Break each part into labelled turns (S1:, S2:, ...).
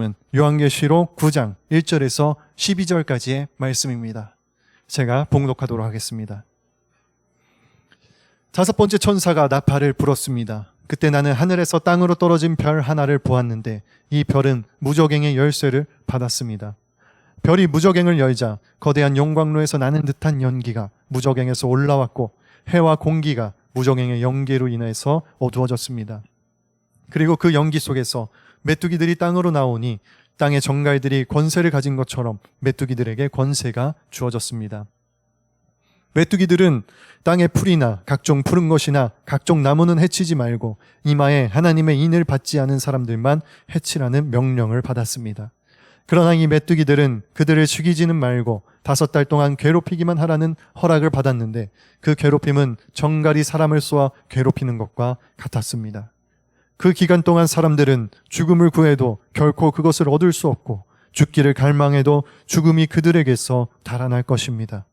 S1: 말씀은 요한계시록 9장 1절에서 12절까지의 말씀입니다. 제가 봉독하도록 하겠습니다. 다섯 번째 천사가 나팔을 불었습니다. 그때 나는 하늘에서 땅으로 떨어진 별 하나를 보았는데 이 별은 무저갱의 열쇠를 받았습니다. 별이 무저갱을 열자 거대한 용광로에서 나는 듯한 연기가 무저갱에서 올라왔고 해와 공기가 무저갱의 연기로 인해서 어두워졌습니다. 그리고 그 연기 속에서 메뚜기들이 땅으로 나오니 땅의 정갈들이 권세를 가진 것처럼 메뚜기들에게 권세가 주어졌습니다. 메뚜기들은 땅의 풀이나 각종 푸른 것이나 각종 나무는 해치지 말고 이마에 하나님의 인을 받지 않은 사람들만 해치라는 명령을 받았습니다. 그러나 이 메뚜기들은 그들을 죽이지는 말고 5달 동안 괴롭히기만 하라는 허락을 받았는데 그 괴롭힘은 정갈이 사람을 쏘아 괴롭히는 것과 같았습니다. 그 기간 동안 사람들은 죽음을 구해도 결코 그것을 얻을 수 없고 죽기를 갈망해도 죽음이 그들에게서 달아날 것입니다.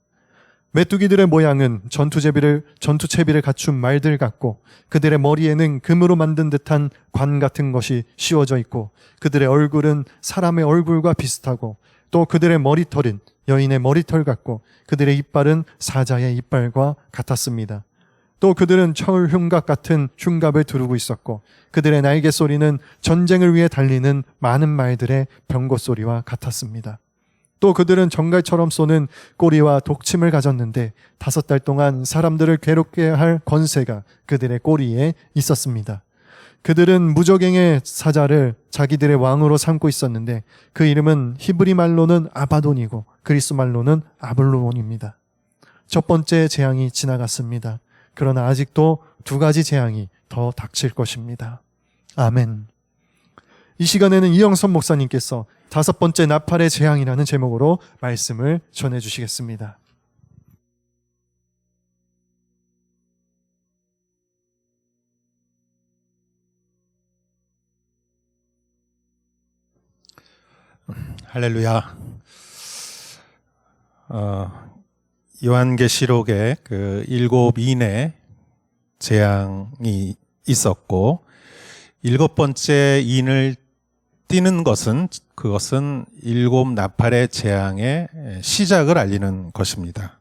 S1: 메뚜기들의 모양은 전투채비를 갖춘 말들 같고 그들의 머리에는 금으로 만든 듯한 관 같은 것이 씌워져 있고 그들의 얼굴은 사람의 얼굴과 비슷하고 또 그들의 머리털은 여인의 머리털 같고 그들의 이빨은 사자의 이빨과 같았습니다. 또 그들은 철 흉갑 같은 흉갑을 두르고 있었고 그들의 날개 소리는 전쟁을 위해 달리는 많은 말들의 병거 소리와 같았습니다. 또 그들은 정갈처럼 쏘는 꼬리와 독침을 가졌는데 5달 동안 사람들을 괴롭게 할 권세가 그들의 꼬리에 있었습니다. 그들은 무저갱의 사자를 자기들의 왕으로 삼고 있었는데 그 이름은 히브리 말로는 아바돈이고 그리스 말로는 아블로몬입니다. 첫 번째 재앙이 지나갔습니다. 그러나 아직도 2가지 재앙이 더 닥칠 것입니다. 아멘. 이 시간에는 이영선 목사님께서 5번째 나팔의 재앙이라는 제목으로 말씀을 전해주시겠습니다.
S2: 할렐루야. 요한계시록에 그 7인의 재앙이 있었고 7번째 인을 띄는 것은 그것은 7 나팔의 재앙의 시작을 알리는 것입니다.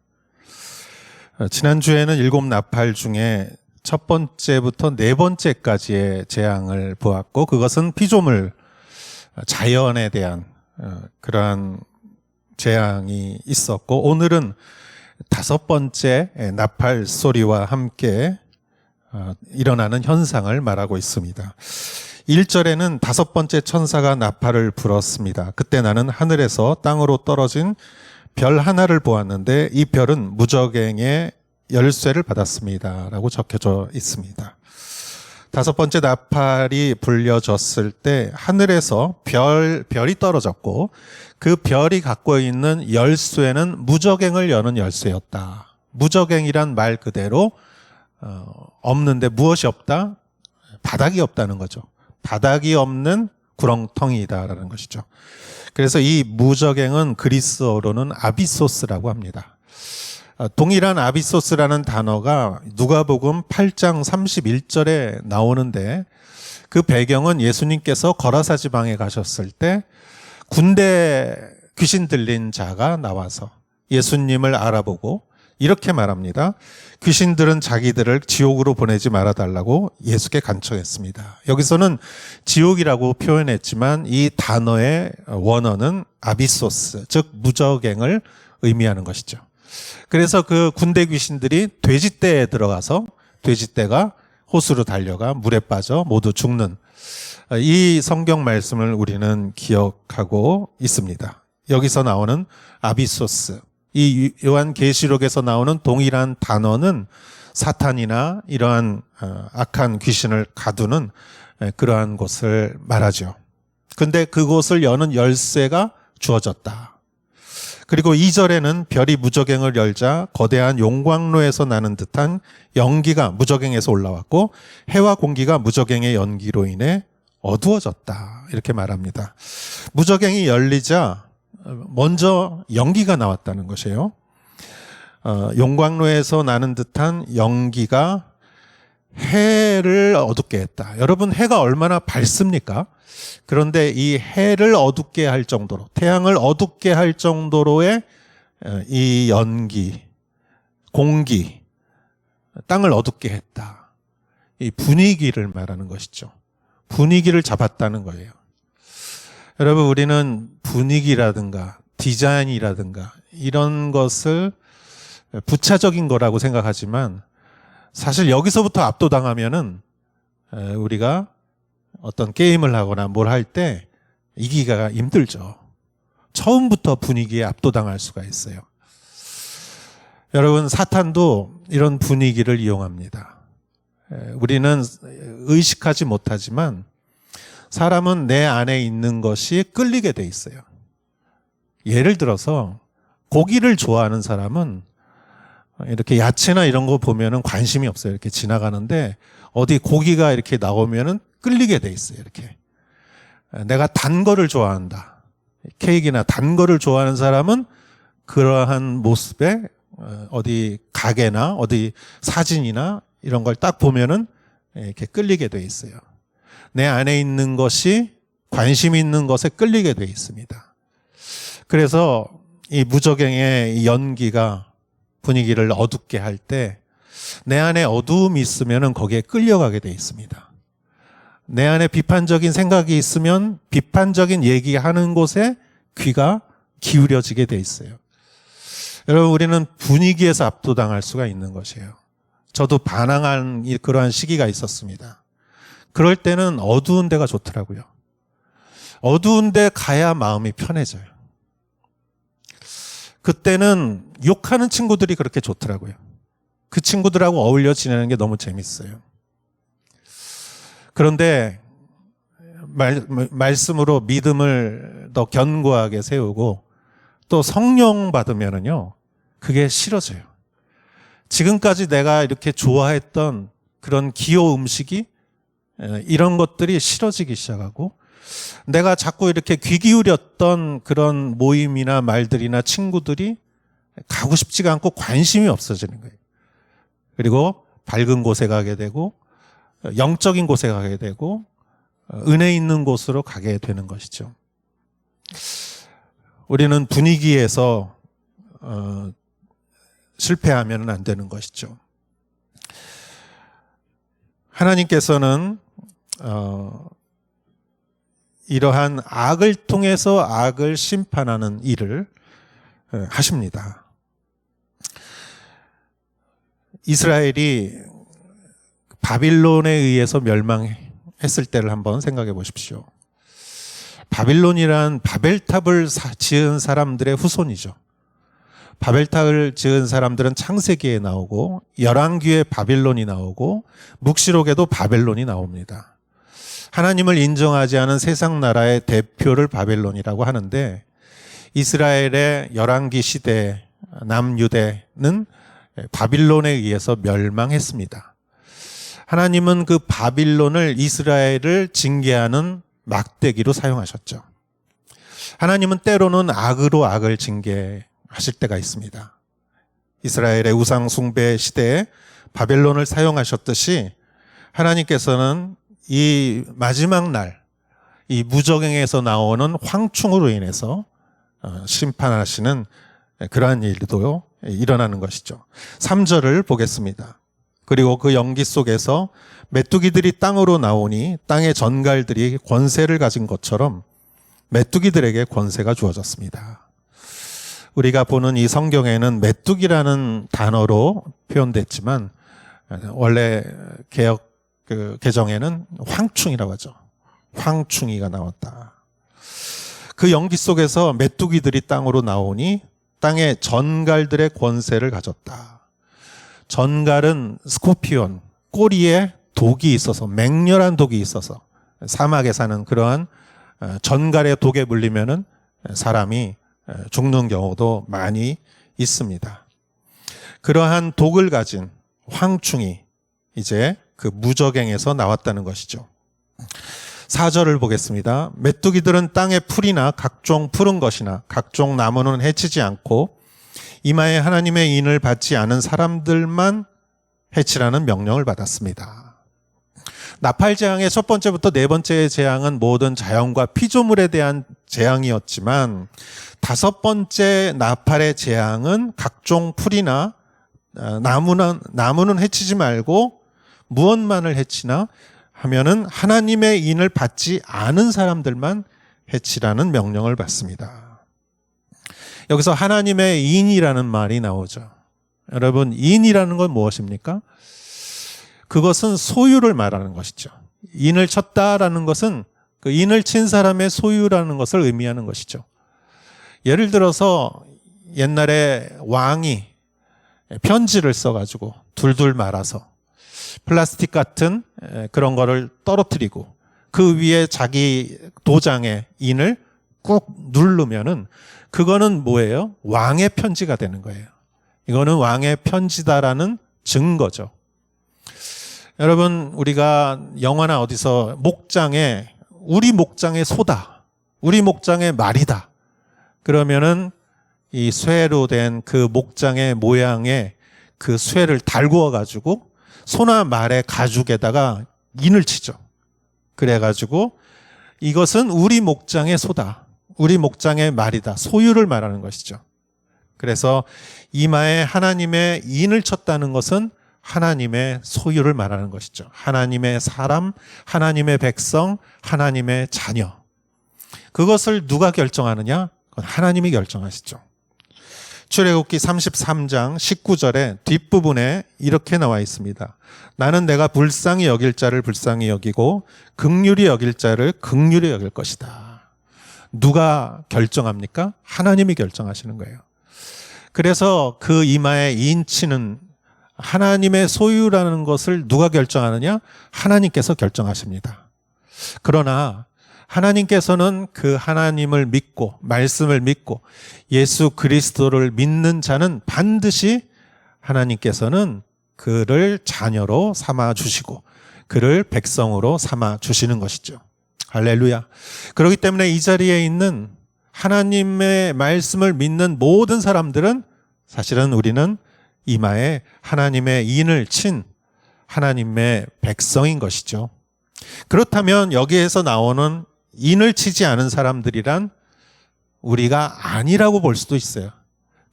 S2: 지난주에는 7 나팔 중에 첫 번째부터 4번째까지의 재앙을 보았고 그것은 피조물 자연에 대한 그러한 재앙이 있었고 오늘은 5번째 나팔 소리와 함께 일어나는 현상을 말하고 있습니다. 1절에는 5번째 천사가 나팔을 불었습니다. 그때 나는 하늘에서 땅으로 떨어진 별 하나를 보았는데 이 별은 무저갱의 열쇠를 받았습니다. 라고 적혀져 있습니다. 5번째 나팔이 불려졌을 때 하늘에서 별이 떨어졌고 그 별이 갖고 있는 열쇠는 무저갱을 여는 열쇠였다. 무저갱이란 말 그대로 없는데 무엇이 없다? 바닥이 없다는 거죠. 바닥이 없는 구렁텅이다라는 것이죠. 그래서 이 무저갱은 그리스어로는 아비소스라고 합니다. 동일한 아비소스라는 단어가 누가복음 8장 31절에 나오는데 그 배경은 예수님께서 거라사 지방에 가셨을 때 군대 귀신 들린 자가 나와서 예수님을 알아보고 이렇게 말합니다. 귀신들은 자기들을 지옥으로 보내지 말아달라고 예수께 간청했습니다. 여기서는 지옥이라고 표현했지만 이 단어의 원어는 아비소스, 즉 무저갱을 의미하는 것이죠. 그래서 그 군대 귀신들이 돼지떼에 들어가서 돼지떼가 호수로 달려가 물에 빠져 모두 죽는 이 성경 말씀을 우리는 기억하고 있습니다. 여기서 나오는 아비소스, 이 요한계시록에서 나오는 동일한 단어는 사탄이나 이러한 악한 귀신을 가두는 그러한 곳을 말하죠. 근데 그곳을 여는 열쇠가 주어졌다. 그리고 2절에는 별이 무저갱을 열자 거대한 용광로에서 나는 듯한 연기가 무저갱에서 올라왔고 해와 공기가 무저갱의 연기로 인해 어두워졌다. 이렇게 말합니다. 무저갱이 열리자 먼저 연기가 나왔다는 것이에요. 용광로에서 나는 듯한 연기가 해를 어둡게 했다. 여러분, 해가 얼마나 밝습니까? 그런데 이 해를 어둡게 할 정도로, 태양을 어둡게 할 정도로의 이 연기, 공기, 땅을 어둡게 했다. 이 분위기를 말하는 것이죠. 분위기를 잡았다는 거예요. 여러분, 우리는 분위기라든가 디자인이라든가 이런 것을 부차적인 거라고 생각하지만 사실 여기서부터 압도당하면은 우리가 어떤 게임을 하거나 뭘 할 때 이기기가 힘들죠. 처음부터 분위기에 압도당할 수가 있어요. 여러분, 사탄도 이런 분위기를 이용합니다. 우리는 의식하지 못하지만 사람은 내 안에 있는 것이 끌리게 돼 있어요. 예를 들어서 고기를 좋아하는 사람은 이렇게 야채나 이런 거 보면은 관심이 없어요. 이렇게 지나가는데 어디 고기가 이렇게 나오면은 끌리게 돼 있어요. 이렇게. 내가 단 거를 좋아한다. 케이크나 단 거를 좋아하는 사람은 그러한 모습에 어디 가게나 어디 사진이나 이런 걸 딱 보면은 이렇게 끌리게 돼 있어요. 내 안에 있는 것이 관심 있는 것에 끌리게 돼 있습니다. 그래서 이 무저갱의 이 연기가 분위기를 어둡게 할 때 내 안에 어두움이 있으면 거기에 끌려가게 돼 있습니다. 내 안에 비판적인 생각이 있으면 비판적인 얘기하는 곳에 귀가 기울여지게 돼 있어요. 여러분, 우리는 분위기에서 압도당할 수가 있는 것이에요. 저도 반항한 그러한 시기가 있었습니다. 그럴 때는 어두운 데가 좋더라고요. 어두운 데 가야 마음이 편해져요. 그때는 욕하는 친구들이 그렇게 좋더라고요. 그 친구들하고 어울려 지내는 게 너무 재밌어요. 그런데 말씀으로 믿음을 더 견고하게 세우고 또 성령 받으면은요, 그게 싫어져요. 지금까지 내가 이렇게 좋아했던 그런 기호 음식이 이런 것들이 싫어지기 시작하고 내가 자꾸 이렇게 귀 기울였던 그런 모임이나 말들이나 친구들이 가고 싶지가 않고 관심이 없어지는 거예요. 그리고 밝은 곳에 가게 되고 영적인 곳에 가게 되고 은혜 있는 곳으로 가게 되는 것이죠. 우리는 분위기에서 실패하면 안 되는 것이죠. 하나님께서는 이러한 악을 통해서 악을 심판하는 일을 하십니다. 이스라엘이 바빌론에 의해서 멸망했을 때를 한번 생각해 보십시오. 바빌론이란 바벨탑을 지은 사람들의 후손이죠. 바벨탑을 지은 사람들은 창세기에 나오고 열왕기에 바빌론이 나오고 묵시록에도 바벨론이 나옵니다. 하나님을 인정하지 않은 세상 나라의 대표를 바벨론이라고 하는데 이스라엘의 열왕기 시대 남유대는 바빌론에 의해서 멸망했습니다. 하나님은 그 바빌론을 이스라엘을 징계하는 막대기로 사용하셨죠. 하나님은 때로는 악으로 악을 징계하실 때가 있습니다. 이스라엘의 우상 숭배 시대에 바벨론을 사용하셨듯이 하나님께서는 이 마지막 날, 이 무저갱에서 나오는 황충으로 인해서 심판하시는 그러한 일도 일어나는 것이죠. 3절을 보겠습니다. 그리고 그 연기 속에서 메뚜기들이 땅으로 나오니 땅의 전갈들이 권세를 가진 것처럼 메뚜기들에게 권세가 주어졌습니다. 우리가 보는 이 성경에는 메뚜기라는 단어로 표현됐지만 원래 개역 개정에는 황충이라고 하죠. 황충이가 나왔다. 그 연기 속에서 메뚜기들이 땅으로 나오니 땅의 전갈들의 권세를 가졌다. 전갈은 스코피온, 꼬리에 독이 있어서, 맹렬한 독이 있어서 사막에 사는 그러한 전갈의 독에 물리면은 사람이 죽는 경우도 많이 있습니다. 그러한 독을 가진 황충이 이제 그 무저갱에서 나왔다는 것이죠. 4절을 보겠습니다. 메뚜기들은 땅의 풀이나 각종 푸른 것이나 각종 나무는 해치지 않고 이마에 하나님의 인을 받지 않은 사람들만 해치라는 명령을 받았습니다. 나팔 재앙의 첫 번째부터 네 번째 재앙은 모든 자연과 피조물에 대한 재앙이었지만 다섯 번째 나팔의 재앙은 각종 풀이나 나무는 해치지 말고 무엇만을 해치나 하면은 하나님의 인을 받지 않은 사람들만 해치라는 명령을 받습니다. 여기서 하나님의 인이라는 말이 나오죠. 여러분, 인이라는 건 무엇입니까? 그것은 소유를 말하는 것이죠. 인을 쳤다라는 것은 그 인을 친 사람의 소유라는 것을 의미하는 것이죠. 예를 들어서 옛날에 왕이 편지를 써가지고 둘둘 말아서 플라스틱 같은 그런 거를 떨어뜨리고 그 위에 자기 도장의 인을 꾹 누르면은 그거는 뭐예요? 왕의 편지가 되는 거예요. 이거는 왕의 편지다라는 증거죠. 여러분, 우리가 영화나 어디서 목장에 우리 목장의 소다, 우리 목장의 말이다. 그러면은 이 쇠로 된 그 목장의 모양의 그 쇠를 달구어 가지고 소나 말의 가죽에다가 인을 치죠. 그래가지고 이것은 우리 목장의 소다, 우리 목장의 말이다. 소유를 말하는 것이죠. 그래서 이마에 하나님의 인을 쳤다는 것은 하나님의 소유를 말하는 것이죠. 하나님의 사람, 하나님의 백성, 하나님의 자녀. 그것을 누가 결정하느냐? 그건 하나님이 결정하시죠. 출애굽기 33장 19절에 뒷부분에 이렇게 나와 있습니다. 나는 내가 불쌍히 여길 자를 불쌍히 여기고 긍휼히 여길 자를 긍휼히 여길 것이다. 누가 결정합니까? 하나님이 결정하시는 거예요. 그래서 그 이마에 인치는 하나님의 소유라는 것을 누가 결정하느냐? 하나님께서 결정하십니다. 그러나 하나님께서는 그 하나님을 믿고 말씀을 믿고 예수 그리스도를 믿는 자는 반드시 하나님께서는 그를 자녀로 삼아 주시고 그를 백성으로 삼아 주시는 것이죠. 할렐루야. 그렇기 때문에 이 자리에 있는 하나님의 말씀을 믿는 모든 사람들은 사실은 우리는 이마에 하나님의 인을 친 하나님의 백성인 것이죠. 그렇다면 여기에서 나오는 인을 치지 않은 사람들이란 우리가 아니라고 볼 수도 있어요.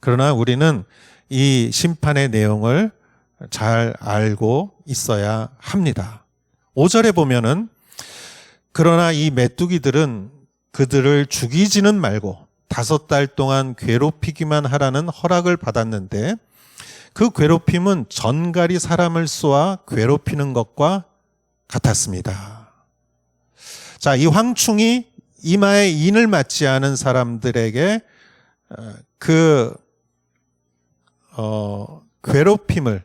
S2: 그러나 우리는 이 심판의 내용을 잘 알고 있어야 합니다. 5절에 보면은 그러나 이 메뚜기들은 그들을 죽이지는 말고 5달 동안 괴롭히기만 하라는 허락을 받았는데 그 괴롭힘은 전갈이 사람을 쏘아 괴롭히는 것과 같았습니다. 자, 이 황충이 이마에 인을 맞지 않은 사람들에게 괴롭힘을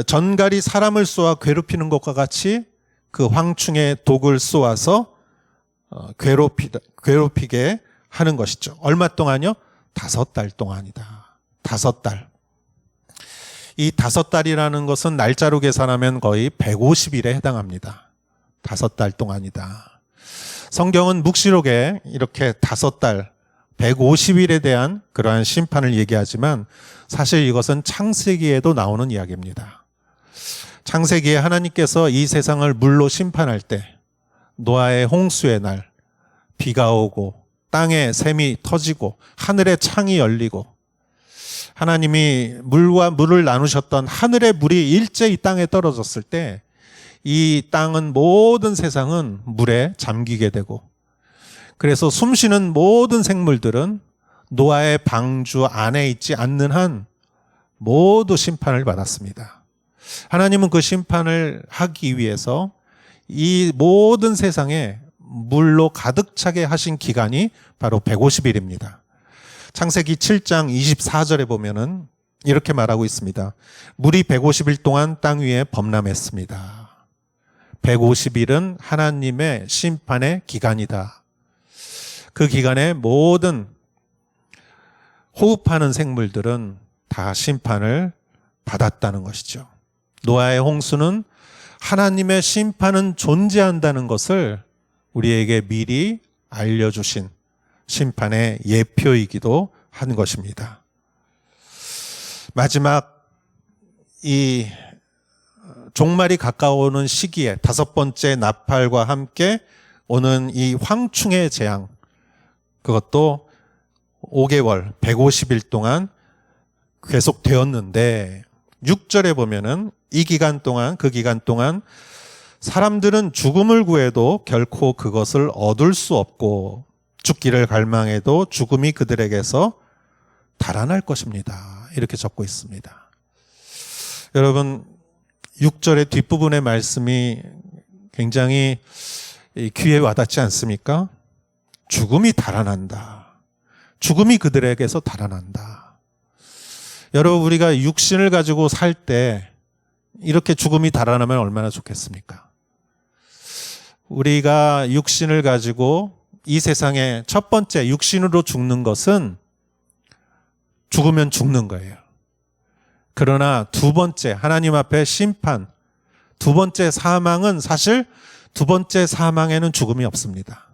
S2: 전갈이 사람을 쏘아 괴롭히는 것과 같이 그 황충의 독을 쏘아서 괴롭히게 하는 것이죠. 얼마 동안요? 5달 동안이다. 5달. 이 5달이라는 것은 날짜로 계산하면 거의 150일에 해당합니다. 5달 동안이다. 성경은 묵시록에 이렇게 5달, 150일에 대한 그러한 심판을 얘기하지만 사실 이것은 창세기에도 나오는 이야기입니다. 창세기에 하나님께서 이 세상을 물로 심판할 때 노아의 홍수의 날, 비가 오고 땅에 샘이 터지고 하늘의 창이 열리고 하나님이 물과 물을 나누셨던 하늘의 물이 일제히 땅에 떨어졌을 때 이 땅은 모든 세상은 물에 잠기게 되고 그래서 숨쉬는 모든 생물들은 노아의 방주 안에 있지 않는 한 모두 심판을 받았습니다. 하나님은 그 심판을 하기 위해서 이 모든 세상에 물로 가득 차게 하신 기간이 바로 150일입니다. 창세기 7장 24절에 보면은 이렇게 말하고 있습니다. 물이 150일 동안 땅 위에 범람했습니다. 150일은 하나님의 심판의 기간이다. 그 기간에 모든 호흡하는 생물들은 다 심판을 받았다는 것이죠. 노아의 홍수는 하나님의 심판은 존재한다는 것을 우리에게 미리 알려주신 심판의 예표이기도 한 것입니다. 마지막 이 종말이 가까워오는 시기에 다섯 번째 나팔과 함께 오는 이 황충의 재앙, 그것도 5개월 150일 동안 계속되었는데 6절에 보면은 이 기간 동안, 그 기간 동안 사람들은 죽음을 구해도 결코 그것을 얻을 수 없고 죽기를 갈망해도 죽음이 그들에게서 달아날 것입니다. 이렇게 적고 있습니다. 여러분, 6절의 뒷부분의 말씀이 굉장히 귀에 와닿지 않습니까? 죽음이 달아난다. 죽음이 그들에게서 달아난다. 여러분, 우리가 육신을 가지고 살 때 이렇게 죽음이 달아나면 얼마나 좋겠습니까? 우리가 육신을 가지고 이 세상에 첫 번째 육신으로 죽는 것은 죽으면 죽는 거예요. 그러나 두 번째 하나님 앞에 심판, 두 번째 사망은 사실 두 번째 사망에는 죽음이 없습니다.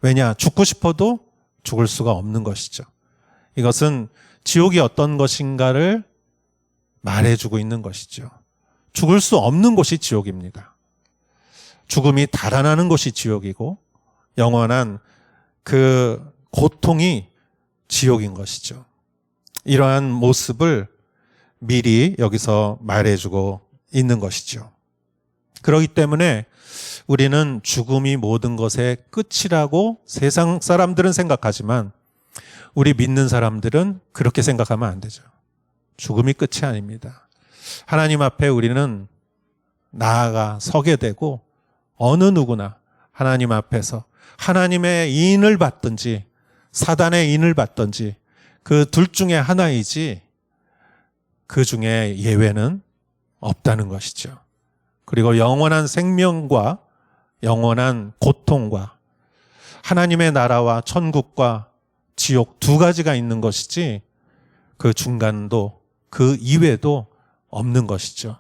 S2: 왜냐? 죽고 싶어도 죽을 수가 없는 것이죠. 이것은 지옥이 어떤 것인가를 말해주고 있는 것이죠. 죽을 수 없는 곳이 지옥입니다. 죽음이 달아나는 곳이 지옥이고 영원한 그 고통이 지옥인 것이죠. 이러한 모습을 미리 여기서 말해주고 있는 것이죠. 그렇기 때문에 우리는 죽음이 모든 것의 끝이라고 세상 사람들은 생각하지만 우리 믿는 사람들은 그렇게 생각하면 안 되죠. 죽음이 끝이 아닙니다. 하나님 앞에 우리는 나아가 서게 되고 어느 누구나 하나님 앞에서 하나님의 인을 받든지 사단의 인을 받든지 그 둘 중에 하나이지 그 중에 예외는 없다는 것이죠. 그리고 영원한 생명과 영원한 고통과 하나님의 나라와 천국과 지옥 두 가지가 있는 것이지 그 중간도 그 이외도 없는 것이죠.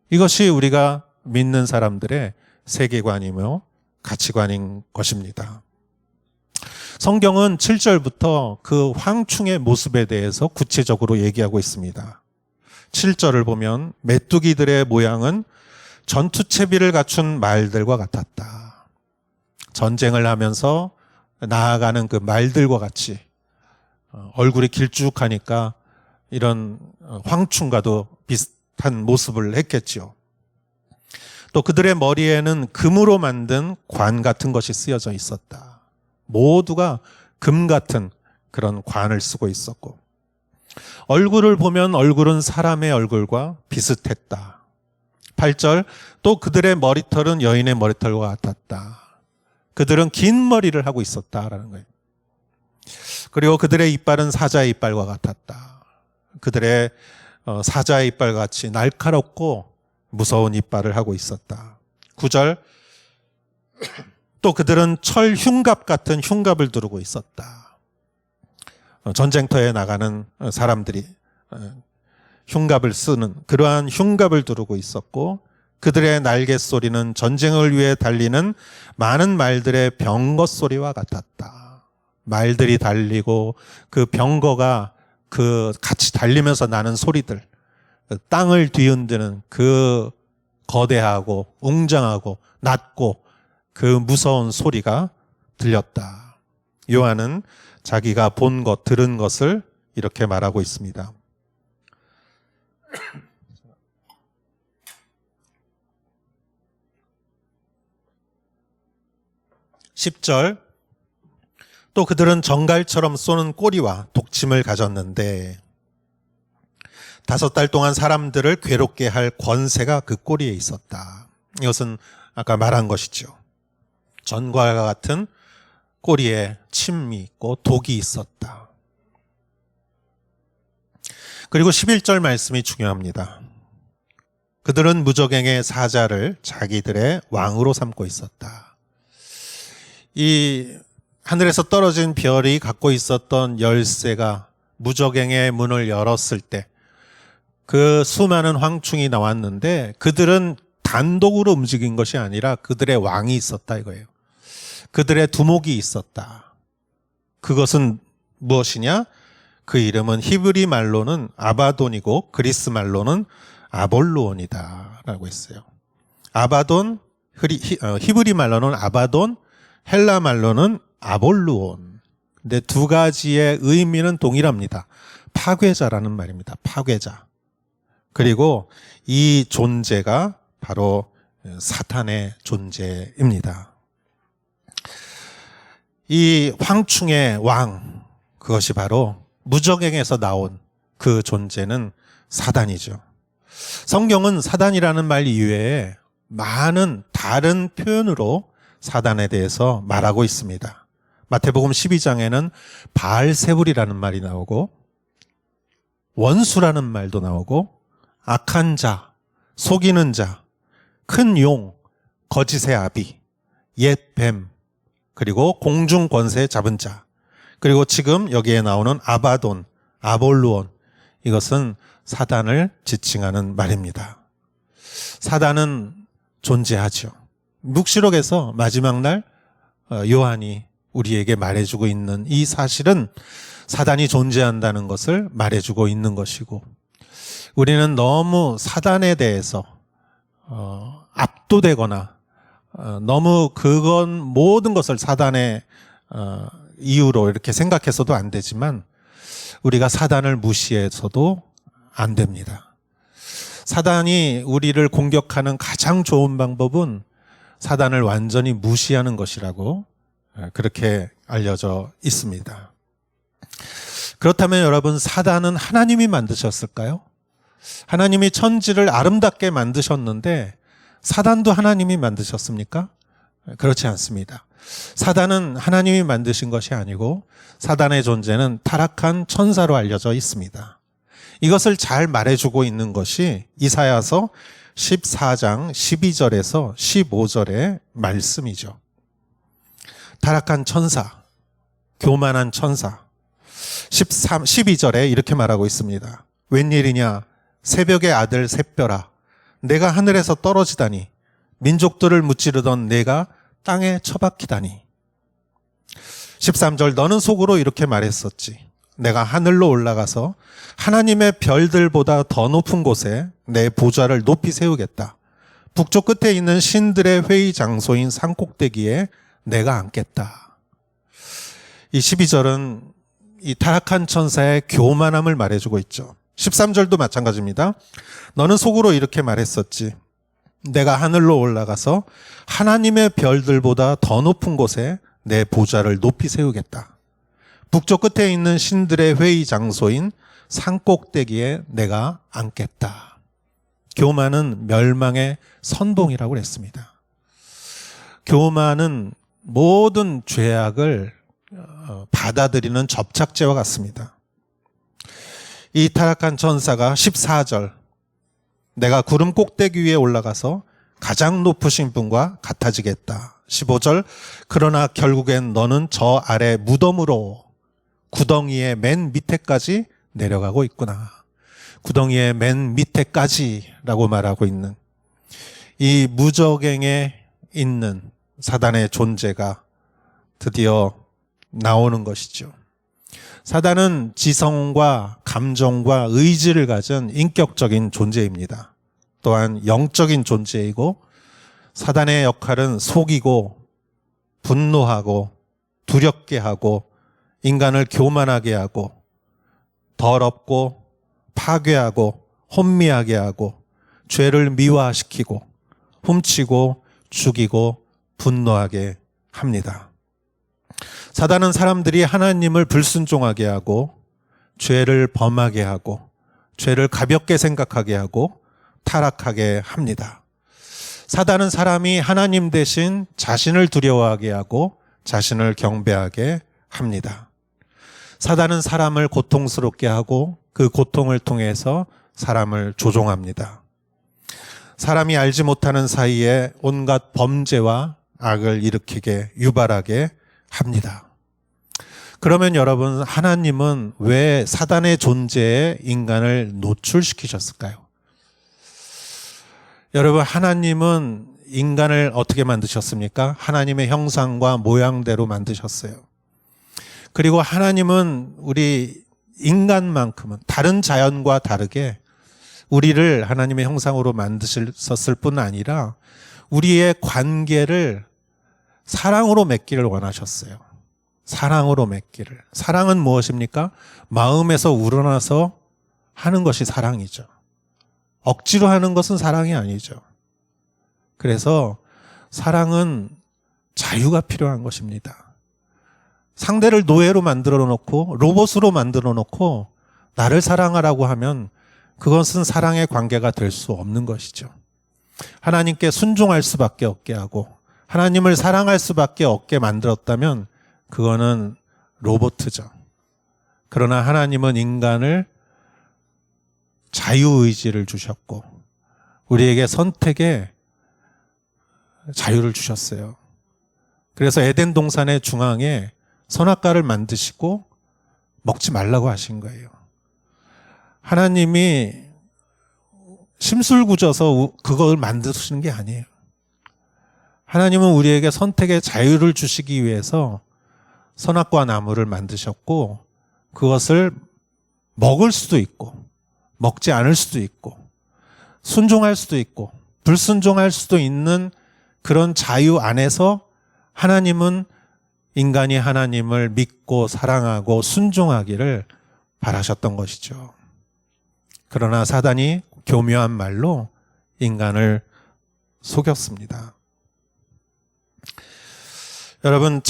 S2: 이것이 우리가 믿는 사람들의 세계관이며 가치관인 것입니다. 성경은 7절부터 그 황충의 모습에 대해서 구체적으로 얘기하고 있습니다. 7절을 보면 메뚜기들의 모양은 전투채비를 갖춘 말들과 같았다. 전쟁을 하면서 나아가는 그 말들과 같이 얼굴이 길쭉하니까 이런 황충과도 비슷한 모습을 했겠지요. 또 그들의 머리에는 금으로 만든 관 같은 것이 쓰여져 있었다. 모두가 금 같은 그런 관을 쓰고 있었고 얼굴을 보면 얼굴은 사람의 얼굴과 비슷했다. 8절 또 그들의 머리털은 여인의 머리털과 같았다. 그들은 긴 머리를 하고 있었다라는 거예요. 그리고 그들의 이빨은 사자의 이빨과 같았다. 그들의 사자의 이빨 같이 날카롭고 무서운 이빨을 하고 있었다. 9절 또 그들은 철 흉갑 같은 흉갑을 두르고 있었다. 전쟁터에 나가는 사람들이 흉갑을 쓰는 그러한 흉갑을 두르고 있었고 그들의 날개 소리는 전쟁을 위해 달리는 많은 말들의 병거 소리와 같았다. 말들이 달리고 그 병거가 그 같이 달리면서 나는 소리들, 땅을 뒤흔드는 그 거대하고 웅장하고 낮고 그 무서운 소리가 들렸다. 요한은 자기가 본 것, 들은 것을 이렇게 말하고 있습니다. 10절 또 그들은 정갈처럼 쏘는 꼬리와 독침을 가졌는데 5달 동안 사람들을 괴롭게 할 권세가 그 꼬리에 있었다. 이것은 아까 말한 것이죠. 전과 같은 꼬리에 침이 있고 독이 있었다. 그리고 11절 말씀이 중요합니다. 그들은 무저갱의 사자를 자기들의 왕으로 삼고 있었다. 이 하늘에서 떨어진 별이 갖고 있었던 열쇠가 무저갱의 문을 열었을 때 그 수많은 황충이 나왔는데 그들은 단독으로 움직인 것이 아니라 그들의 왕이 있었다 이거예요. 그들의 두목이 있었다. 그것은 무엇이냐? 그 이름은 히브리 말로는 아바돈이고 그리스 말로는 아볼루온이다라고 했어요. 아바돈, 히브리 말로는 아바돈, 헬라 말로는 아볼루온. 근데 두 가지의 의미는 동일합니다. 파괴자라는 말입니다. 파괴자. 그리고 이 존재가 바로 사탄의 존재입니다. 이 황충의 왕, 그것이 바로 무저갱에서 나온 그 존재는 사단이죠. 성경은 사단이라는 말 이외에 많은 다른 표현으로 사단에 대해서 말하고 있습니다. 마태복음 12장에는 바알세불이라는 말이 나오고 원수라는 말도 나오고 악한 자, 속이는 자, 큰 용, 거짓의 아비, 옛 뱀, 그리고 공중 권세 잡은 자, 그리고 지금 여기에 나오는 아바돈, 아볼루온, 이것은 사단을 지칭하는 말입니다. 사단은 존재하죠. 묵시록에서 마지막 날 요한이 우리에게 말해주고 있는 이 사실은 사단이 존재한다는 것을 말해주고 있는 것이고, 우리는 너무 사단에 대해서 압도되거나 너무 그건 모든 것을 사단의 이유로 이렇게 생각해서도 안 되지만 우리가 사단을 무시해서도 안 됩니다. 사단이 우리를 공격하는 가장 좋은 방법은 사단을 완전히 무시하는 것이라고 그렇게 알려져 있습니다. 그렇다면 여러분, 사단은 하나님이 만드셨을까요? 하나님이 천지를 아름답게 만드셨는데 사단도 하나님이 만드셨습니까? 그렇지 않습니다. 사단은 하나님이 만드신 것이 아니고 사단의 존재는 타락한 천사로 알려져 있습니다. 이것을 잘 말해주고 있는 것이 이사야서 14장 12절에서 15절의 말씀이죠. 타락한 천사, 교만한 천사. 12절에 이렇게 말하고 있습니다. 웬일이냐, 새벽의 아들 샛별아, 내가 하늘에서 떨어지다니, 민족들을 무찌르던 내가 땅에 처박히다니. 13절, 너는 속으로 이렇게 말했었지. 내가 하늘로 올라가서 하나님의 별들보다 더 높은 곳에 내 보좌를 높이 세우겠다. 북쪽 끝에 있는 신들의 회의 장소인 산꼭대기에 내가 앉겠다. 이 12절은 이 타락한 천사의 교만함을 말해주고 있죠. 13절도 마찬가지입니다. 너는 속으로 이렇게 말했었지. 내가 하늘로 올라가서 하나님의 별들보다 더 높은 곳에 내 보좌를 높이 세우겠다. 북쪽 끝에 있는 신들의 회의 장소인 산꼭대기에 내가 앉겠다. 교만은 멸망의 선봉이라고 그랬습니다. 교만은 모든 죄악을 받아들이는 접착제와 같습니다. 이 타락한 천사가 14절, 내가 구름 꼭대기 위에 올라가서 가장 높으신 분과 같아지겠다. 15절, 그러나 결국엔 너는 저 아래 무덤으로 구덩이의 맨 밑에까지 내려가고 있구나. 구덩이의 맨 밑에까지라고 말하고 있는 이 무저갱에 있는 사단의 존재가 드디어 나오는 것이죠. 사단은 지성과 감정과 의지를 가진 인격적인 존재입니다. 또한 영적인 존재이고, 사단의 역할은 속이고 분노하고 두렵게 하고 인간을 교만하게 하고 더럽고 파괴하고 혼미하게 하고 죄를 미화시키고 훔치고 죽이고 분노하게 합니다. 사단은 사람들이 하나님을 불순종하게 하고 죄를 범하게 하고 죄를 가볍게 생각하게 하고 타락하게 합니다. 사단은 사람이 하나님 대신 자신을 두려워하게 하고 자신을 경배하게 합니다. 사단은 사람을 고통스럽게 하고 그 고통을 통해서 사람을 조종합니다. 사람이 알지 못하는 사이에 온갖 범죄와 악을 일으키게 유발하게 합니다. 그러면 여러분, 하나님은 왜 사단의 존재에 인간을 노출시키셨을까요? 여러분, 하나님은 인간을 어떻게 만드셨습니까? 하나님의 형상과 모양대로 만드셨어요. 그리고 하나님은 우리 인간만큼은 다른 자연과 다르게 우리를 하나님의 형상으로 만드셨을 뿐 아니라 우리의 관계를 사랑으로 맺기를 원하셨어요. 사랑으로 맺기를. 사랑은 무엇입니까? 마음에서 우러나서 하는 것이 사랑이죠. 억지로 하는 것은 사랑이 아니죠. 그래서 사랑은 자유가 필요한 것입니다. 상대를 노예로 만들어 놓고 로봇으로 만들어 놓고 나를 사랑하라고 하면 그것은 사랑의 관계가 될 수 없는 것이죠. 하나님께 순종할 수밖에 없게 하고 하나님을 사랑할 수밖에 없게 만들었다면 그거는 로봇이죠. 그러나 하나님은 인간을 자유의지를 주셨고 우리에게 선택의 자유를 주셨어요. 그래서 에덴 동산의 중앙에 선악과를 만드시고 먹지 말라고 하신 거예요. 하나님이 심술궂어서 그걸 만드시는 게 아니에요. 하나님은 우리에게 선택의 자유를 주시기 위해서 선악과 나무를 만드셨고 그것을 먹을 수도 있고 먹지 않을 수도 있고 순종할 수도 있고 불순종할 수도 있는 그런 자유 안에서 하나님은 인간이 하나님을 믿고 사랑하고 순종하기를 바라셨던 것이죠. 그러나 사단이 교묘한 말로 인간을 속였습니다. 여러분,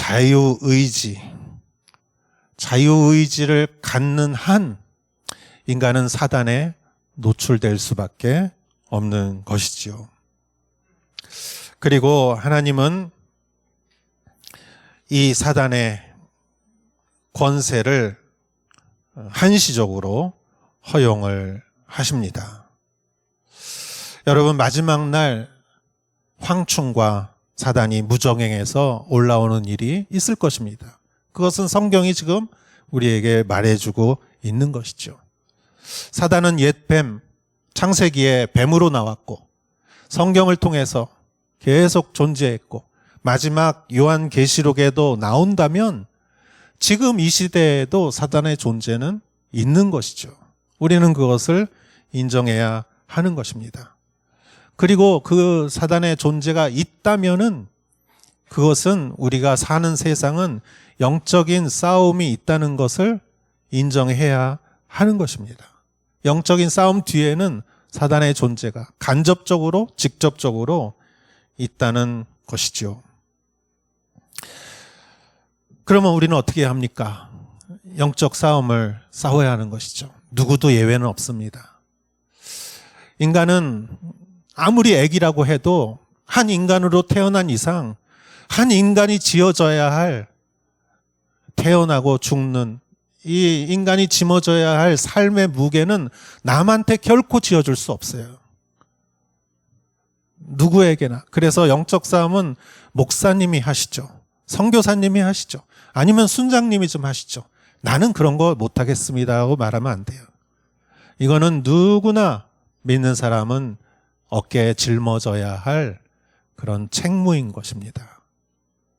S2: 자유의지를 갖는 한 인간은 사단에 노출될 수밖에 없는 것이지요. 그리고 하나님은 이 사단의 권세를 한시적으로 허용을 하십니다. 여러분, 마지막 날 황충과 사단이 무정행해서 올라오는 일이 있을 것입니다. 그것은 성경이 지금 우리에게 말해주고 있는 것이죠. 사단은 옛 뱀, 창세기에 뱀으로 나왔고 성경을 통해서 계속 존재했고 마지막 요한계시록에도 나온다면 지금 이 시대에도 사단의 존재는 있는 것이죠. 우리는 그것을 인정해야 하는 것입니다. 그리고 그 사단의 존재가 있다면은 그것은 우리가 사는 세상은 영적인 싸움이 있다는 것을 인정해야 하는 것입니다. 영적인 싸움 뒤에는 사단의 존재가 간접적으로, 직접적으로 있다는 것이죠. 그러면 우리는 어떻게 합니까? 영적 싸움을 싸워야 하는 것이죠. 누구도 예외는 없습니다. 인간은 아무리 애기라고 해도 한 인간으로 태어난 이상 한 인간이 지어져야 할 태어나고 죽는 이 인간이 짊어져야 할 삶의 무게는 남한테 결코 지어줄 수 없어요. 누구에게나. 그래서 영적 싸움은 목사님이 하시죠. 선교사님이 하시죠. 아니면 순장님이 좀 하시죠. 나는 그런 거 못하겠습니다 하고 말하면 안 돼요. 이거는 누구나 믿는 사람은 어깨에 짊어져야 할 그런 책무인 것입니다.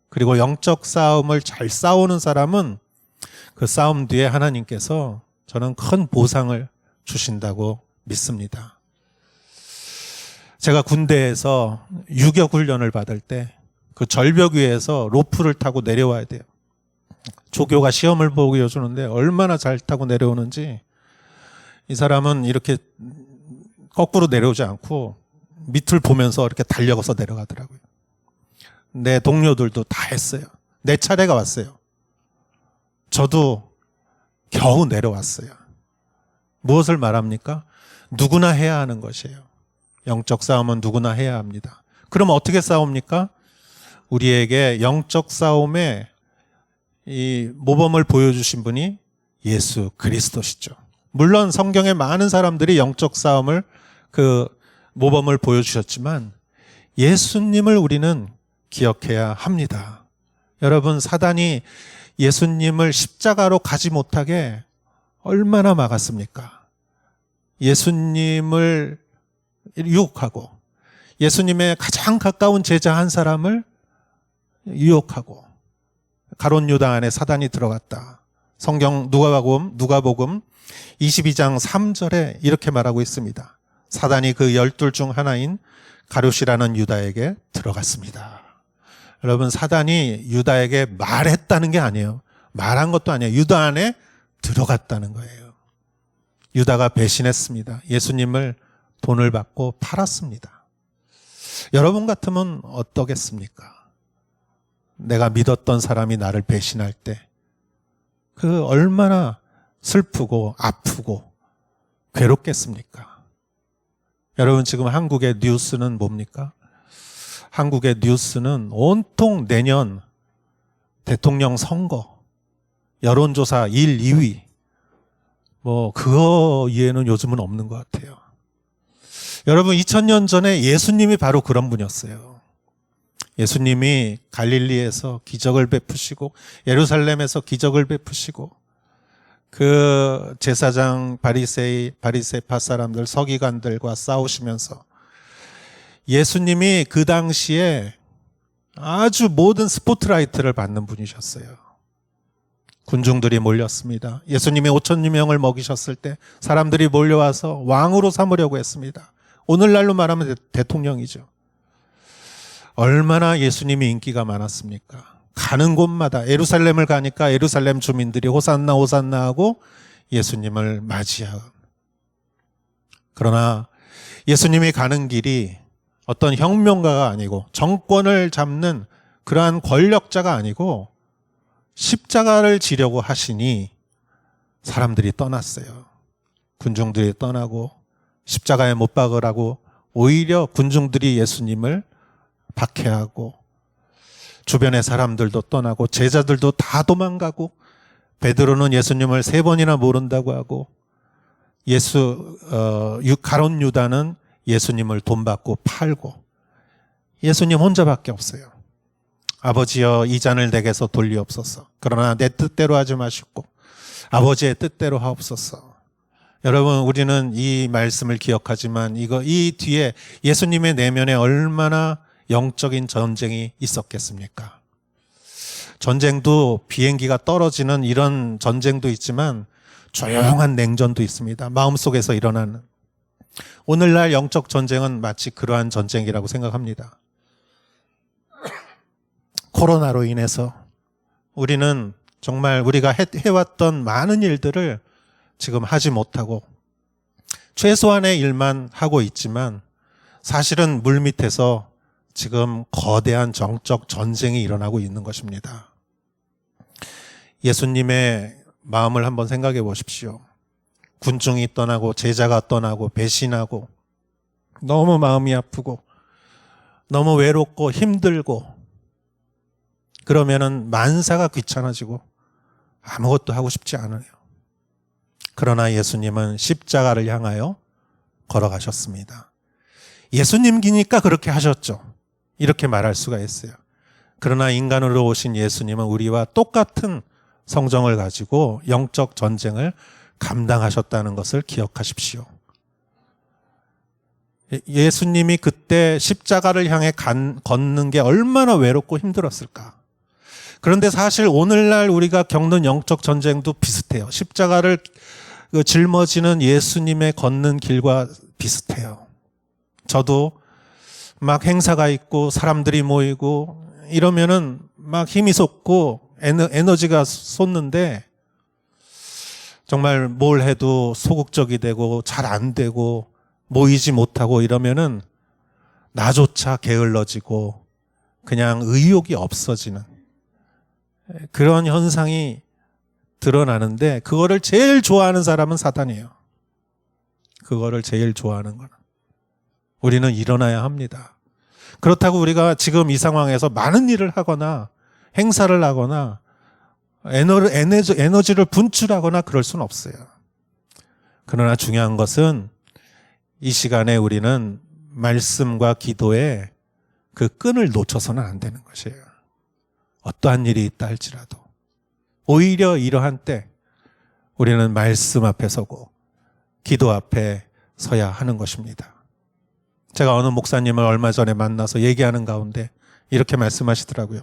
S2: 그리고 영적 싸움을 잘 싸우는 사람은 그 싸움 뒤에 하나님께서 저는 큰 보상을 주신다고 믿습니다. 제가 군대에서 유격 훈련을 받을 때 그 절벽 위에서 로프를 타고 내려와야 돼요. 조교가 시험을 보여주는데 얼마나 잘 타고 내려오는지 이 사람은 이렇게 거꾸로 내려오지 않고 밑을 보면서 이렇게 달려가서 내려가더라고요. 내 동료들도 다 했어요. 내 차례가 왔어요. 저도 겨우 내려왔어요. 무엇을 말합니까? 누구나 해야 하는 것이에요. 영적 싸움은 누구나 해야 합니다. 그럼 어떻게 싸웁니까? 우리에게 영적 싸움의 이 모범을 보여주신 분이 예수 그리스도시죠. 물론 성경에 많은 사람들이 영적 싸움을 그 모범을 보여주셨지만 예수님을 우리는 기억해야 합니다. 여러분, 사단이 예수님을 십자가로 가지 못하게 얼마나 막았습니까? 예수님을 유혹하고 예수님의 가장 가까운 제자 한 사람을 유혹하고 가롯 유다 안에 사단이 들어갔다. 성경 누가복음 22장 3절에 이렇게 말하고 있습니다. 사단이 그 12 중 하나인 가룟이라는 유다에게 들어갔습니다. 여러분, 사단이 유다에게 말했다는 게 아니에요. 말한 것도 아니에요. 유다 안에 들어갔다는 거예요. 유다가 배신했습니다. 예수님을 돈을 받고 팔았습니다. 여러분 같으면 어떠겠습니까? 내가 믿었던 사람이 나를 배신할 때 그 얼마나 슬프고 아프고 괴롭겠습니까? 여러분, 지금 한국의 뉴스는 뭡니까? 한국의 뉴스는 온통 내년 대통령 선거, 여론조사 1, 2위, 그거 이해는 요즘은 없는 것 같아요. 여러분, 2000년 전에 예수님이 바로 그런 분이었어요. 예수님이 갈릴리에서 기적을 베푸시고 예루살렘에서 기적을 베푸시고 그 제사장 바리새파 사람들 서기관들과 싸우시면서 예수님이 그 당시에 아주 모든 스포트라이트를 받는 분이셨어요. 군중들이 몰렸습니다. 예수님이 5,000명을 먹이셨을 때 사람들이 몰려와서 왕으로 삼으려고 했습니다. 오늘날로 말하면 대통령이죠. 얼마나 예수님이 인기가 많았습니까? 가는 곳마다 예루살렘을 가니까 예루살렘 주민들이 호산나 호산나 하고 예수님을 맞이하고. 그러나 예수님이 가는 길이 어떤 혁명가가 아니고 정권을 잡는 그러한 권력자가 아니고 십자가를 지려고 하시니 사람들이 떠났어요. 군중들이 떠나고 십자가에 못 박으라고 오히려 군중들이 예수님을 박해하고 주변의 사람들도 떠나고 제자들도 다 도망가고 베드로는 예수님을 3번이나 모른다고 하고 가룟 유다는 예수님을 돈 받고 팔고 예수님 혼자밖에 없어요. 아버지여 이 잔을 내게서 돌리옵소서. 그러나 내 뜻대로 하지 마시고 아버지의 뜻대로 하옵소서. 여러분, 우리는 이 말씀을 기억하지만 이 뒤에 예수님의 내면에 얼마나 영적인 전쟁이 있었겠습니까? 전쟁도 비행기가 떨어지는 이런 전쟁도 있지만 조용한 냉전도 있습니다. 마음속에서 일어나는. 오늘날 영적 전쟁은 마치 그러한 전쟁이라고 생각합니다. 코로나로 인해서 우리는 정말 우리가 해왔던 많은 일들을 지금 하지 못하고 최소한의 일만 하고 있지만 사실은 물밑에서 지금 거대한 정적 전쟁이 일어나고 있는 것입니다. 예수님의 마음을 한번 생각해 보십시오. 군중이 떠나고 제자가 떠나고 배신하고 너무 마음이 아프고 너무 외롭고 힘들고 그러면은 만사가 귀찮아지고 아무것도 하고 싶지 않아요. 그러나 예수님은 십자가를 향하여 걸어가셨습니다. 예수님이니까 그렇게 하셨죠. 이렇게 말할 수가 있어요. 그러나 인간으로 오신 예수님은 우리와 똑같은 성정을 가지고 영적 전쟁을 감당하셨다는 것을 기억하십시오. 예수님이 그때 십자가를 향해 걷는 게 얼마나 외롭고 힘들었을까. 그런데 사실 오늘날 우리가 겪는 영적 전쟁도 비슷해요. 십자가를 짊어지는 예수님의 걷는 길과 비슷해요. 저도 막 행사가 있고 사람들이 모이고 이러면은 막 힘이 솟고 에너지가 솟는데 정말 뭘 해도 소극적이 되고 잘 안 되고 모이지 못하고 이러면은 나조차 게을러지고 그냥 의욕이 없어지는 그런 현상이 드러나는데 그거를 제일 좋아하는 사람은 사탄이에요. 그거를 제일 좋아하는 거는. 우리는 일어나야 합니다. 그렇다고 우리가 지금 이 상황에서 많은 일을 하거나 행사를 하거나 에너지를 분출하거나 그럴 수는 없어요. 그러나 중요한 것은 이 시간에 우리는 말씀과 기도에 그 끈을 놓쳐서는 안 되는 것이에요. 어떠한 일이 있다 할지라도. 오히려 이러한 때 우리는 말씀 앞에 서고 기도 앞에 서야 하는 것입니다. 제가 어느 목사님을 얼마 전에 만나서 얘기하는 가운데 이렇게 말씀하시더라고요.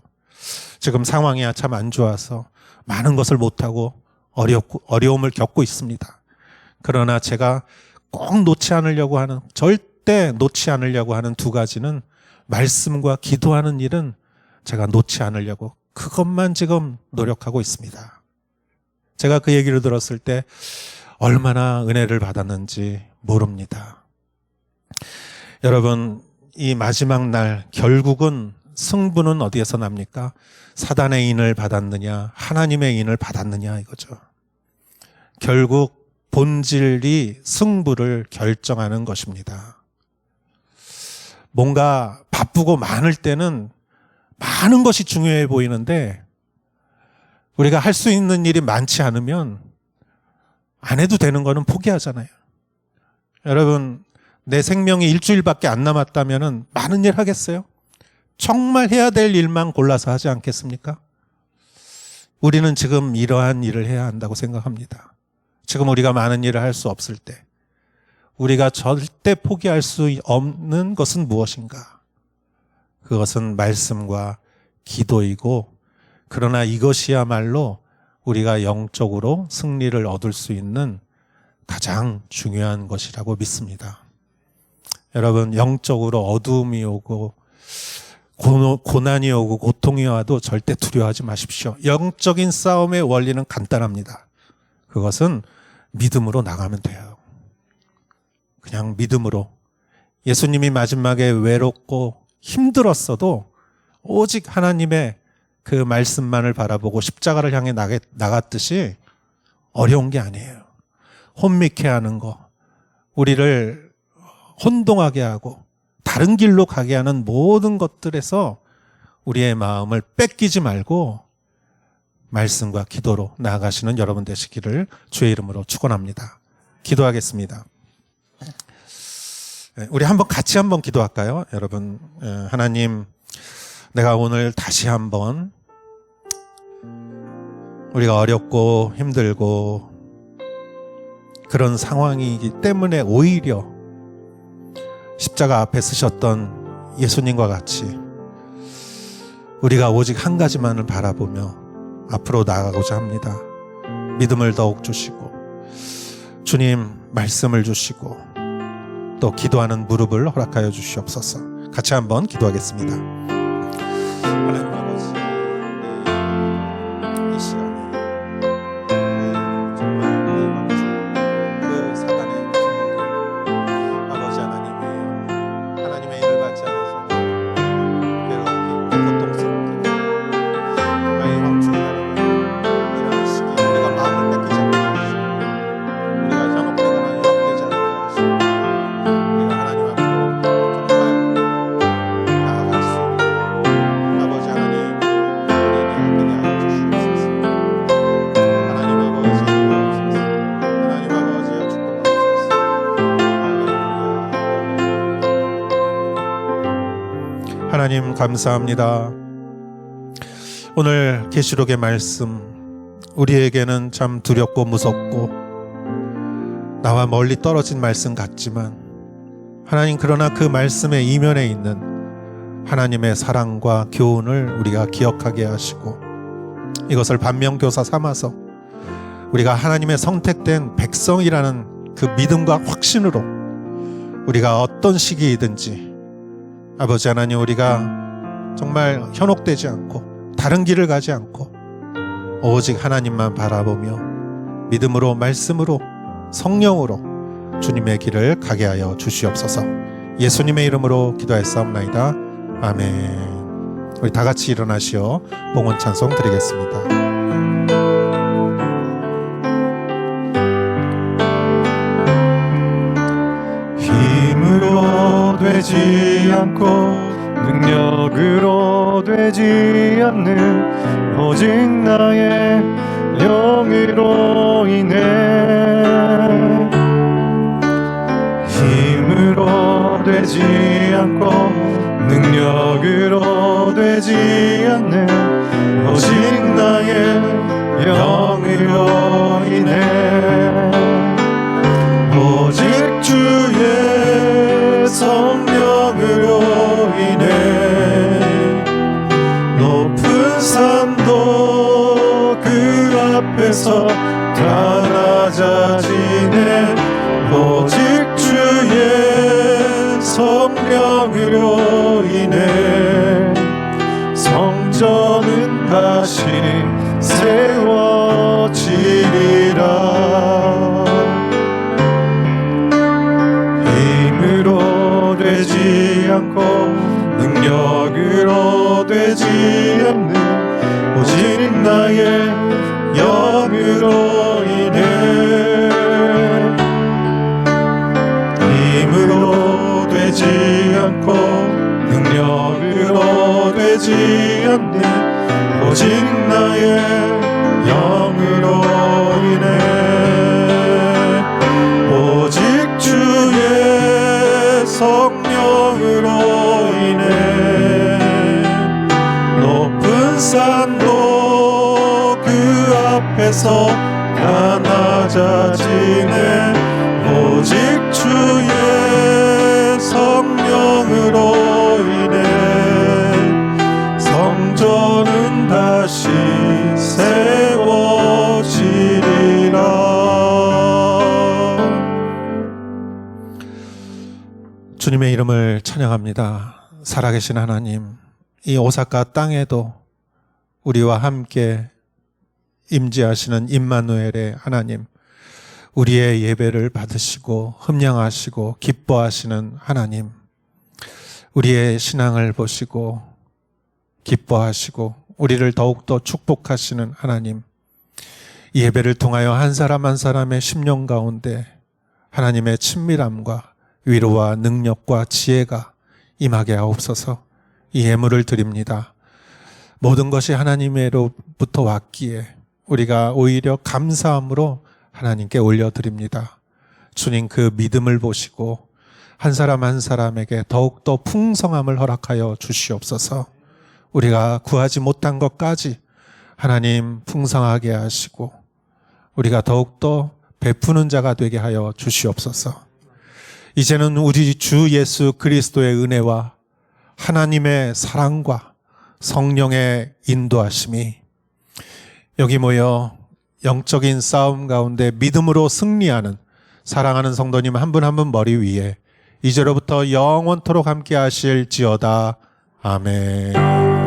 S2: 지금 상황이 참 안 좋아서 많은 것을 못하고 어려움을 겪고 있습니다. 그러나 제가 꼭 놓지 않으려고 하는, 절대 놓지 않으려고 하는 두 가지는 말씀과 기도하는 일은 제가 놓지 않으려고 그것만 지금 노력하고 있습니다. 제가 그 얘기를 들었을 때 얼마나 은혜를 받았는지 모릅니다. 여러분, 이 마지막 날 결국은 승부는 어디에서 납니까? 사단의 인을 받았느냐, 하나님의 인을 받았느냐 이거죠. 결국 본질이 승부를 결정하는 것입니다. 뭔가 바쁘고 많을 때는 많은 것이 중요해 보이는데 우리가 할 수 있는 일이 많지 않으면 안 해도 되는 거는 포기하잖아요. 여러분, 내 생명이 일주일밖에 안 남았다면 많은 일 하겠어요? 정말 해야 될 일만 골라서 하지 않겠습니까? 우리는 지금 이러한 일을 해야 한다고 생각합니다. 지금 우리가 많은 일을 할 수 없을 때 우리가 절대 포기할 수 없는 것은 무엇인가? 그것은 말씀과 기도이고, 그러나 이것이야말로 우리가 영적으로 승리를 얻을 수 있는 가장 중요한 것이라고 믿습니다. 여러분, 영적으로 어두움이 오고 고난이 오고 고통이 와도 절대 두려워하지 마십시오. 영적인 싸움의 원리는 간단합니다. 그것은 믿음으로 나가면 돼요. 그냥 믿음으로. 예수님이 마지막에 외롭고 힘들었어도 오직 하나님의 그 말씀만을 바라보고 십자가를 향해 나갔듯이 어려운 게 아니에요. 혼미케 하는 거, 우리를 혼동하게 하고 다른 길로 가게 하는 모든 것들에서 우리의 마음을 뺏기지 말고 말씀과 기도로 나아가시는 여러분 되시기를 주의 이름으로 축원합니다. 기도하겠습니다. 우리 같이 한번 기도할까요? 여러분, 하나님, 내가 오늘 다시 한번 우리가 어렵고 힘들고 그런 상황이기 때문에 오히려 십자가 앞에 서셨던 예수님과 같이 우리가 오직 한 가지만을 바라보며 앞으로 나아가고자 합니다. 믿음을 더욱 주시고 주님 말씀을 주시고 또 기도하는 무릎을 허락하여 주시옵소서. 같이 한번 기도하겠습니다. 하나님 아버지, 이 시간에 정말 그 사단의 주먹이 아버지 하나님의 일을 받지 않아서 괴롭히고 고통스럽게 정말 이 왕중의 나라가 이런 시기에 우리가 마음을 뺏기지 않게 하시고 우리가 현혹되거나 유혹되지 않게 하시고 우리가 하나님 앞으로 정말 나아갈 수 있는 아버지 하나님 우리에게 되게 하여 주시옵소서. 하나님 아버지 도와주소서. 하나님 아버지여 축복하옵소서. 할렐루야. 하나님 감사합니다. 오늘 계시록의 말씀 우리에게는 참 두렵고 무섭고 나와 멀리 떨어진 말씀 같지만 하나님, 그러나 그 말씀의 이면에 있는 하나님의 사랑과 교훈을 우리가 기억하게 하시고 이것을 반면교사 삼아서 우리가 하나님의 선택된 백성이라는 그 믿음과 확신으로 우리가 어떤 시기이든지 아버지 하나님, 우리가 정말 현혹되지 않고 다른 길을 가지 않고 오직 하나님만 바라보며 믿음으로 말씀으로 성령으로 주님의 길을 가게 하여 주시옵소서. 예수님의 이름으로 기도하였사옵나이다. 아멘. 우리 다 같이 일어나시어 봉헌 찬송 드리겠습니다.
S1: 힘으로 되지 않고 능력으로 되지 않는 오직 나의 영으로 인해 힘으로 되지 않고 능력으로 되지 않는 오직 나의 영으로 인해 오직 주의 성령으로 인해 높은 산도 그 앞에서 다 낮아지네. 오직
S2: 않네. 오직 나의 영으로 인해, 오직 주의 성령으로 인해 높은 산도 그 앞에서 다 낮아지네. 오직 주의 성령으로 인해 성전은 다시 세워지리라. 주님의 이름을 찬양합니다. 살아계신 하나님, 이 오사카 땅에도 우리와 함께 임재하시는 임마누엘의 하나님, 우리의 예배를 받으시고 흠령하시고 기뻐하시는 하나님, 우리의 신앙을 보시고 기뻐하시고 우리를 더욱더 축복하시는 하나님, 이 예배를 통하여 한 사람 한 사람의 심령 가운데 하나님의 친밀함과 위로와 능력과 지혜가 임하게 하옵소서. 이 예물을 드립니다. 모든 것이 하나님으로부터 왔기에 우리가 오히려 감사함으로 하나님께 올려드립니다. 주님, 그 믿음을 보시고 한 사람 한 사람에게 더욱더 풍성함을 허락하여 주시옵소서. 우리가 구하지 못한 것까지 하나님 풍성하게 하시고 우리가 더욱더 베푸는 자가 되게 하여 주시옵소서. 이제는 우리 주 예수 그리스도의 은혜와 하나님의 사랑과 성령의 인도하심이 여기 모여 영적인 싸움 가운데 믿음으로 승리하는 사랑하는 성도님 한 분 한 분 머리 위에 이제로부터 영원토록 함께 하실지어다. 아멘.